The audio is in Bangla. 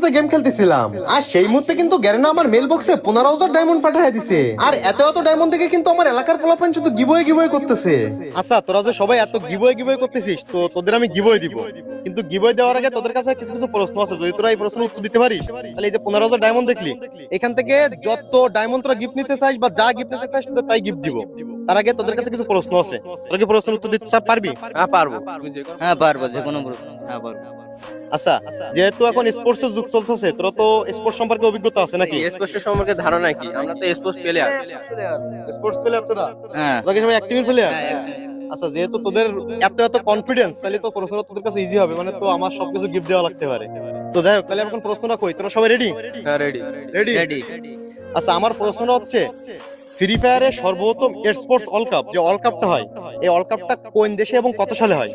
সাথে গেম খেলতেছিলাম, আর সেই মুহূর্তে কিন্তু গ্যারেনা আমার মেল বক্সে 15,000 ডায়মন্ড পাঠিয়ে দিছে। আর এত এত ডায়মন্ড দেখে কিন্তু আমার এলাকার পোলাপান শুধু গিভওয়ে করতেছে। আচ্ছা, তোরা যে সবাই এত গিভওয়ে করতেছিস, তো তোদের আমি গিভওয়ে দিব, কিন্তু গিভওয়ে দেওয়ার আগে তোদের কাছে কিছু কিছু প্রশ্ন আছে। যদি তোরা এই প্রশ্নের উত্তর দিতে পারিস, তাহলে এই যে 15,000 ডায়মন্ড দেখলি, এখান থেকে যত ডায়মন্ড তোরা গিফট নিতে চাইস বা যা গিফট নিতে চাইস তোদের তাই গিফট দিব। তার আগে তোদের কাছে কিছু প্রশ্ন আছে, তোরা কি প্রশ্নের উত্তর দিতে পারবি? হ্যাঁ পারবো। হ্যাঁ পারবো, যে কোনো প্রশ্ন। হ্যাঁ পারবো। আচ্ছা, যেহেতু এখন স্পোর্টস এর যুগ চলতেছে, তোরা তো স্পোর্টস সম্পর্কে অভিজ্ঞতা আছে নাকি? স্পোর্টস সম্পর্কে ধারণা কি? আমরা তো স্পোর্টস প্লেয়ার। স্পোর্টস প্লেয়ার তোরা? হ্যাঁ তোরা কি সবাই অ্যাক্টিভ প্লেয়ার? হ্যাঁ, একদম। আচ্ছা, যেহেতু তোদের এত এত কনফিডেন্স, তাহলে তো প্রশ্নটা তোদের কাছে ইজি হবে, মানে তো আমার সবকিছু গিফট দেওয়া লাগতে পারে। তো যাই হোক, তাহলে এখন প্রশ্নটা কই, তোরা সবাই রেডি? হ্যাঁ রেডি। রেডি? রেডি। আচ্ছা, আমার প্রশ্নটা হচ্ছে, ফ্রি ফায়ারের সর্বপ্রথম স্পোর্টস ওয়ার্ল্ড কাপ, যে ওয়ার্ল্ড কাপটা হয়, এই ওয়ার্ল্ড কাপটা কোন দেশে এবং কত সালে হয়?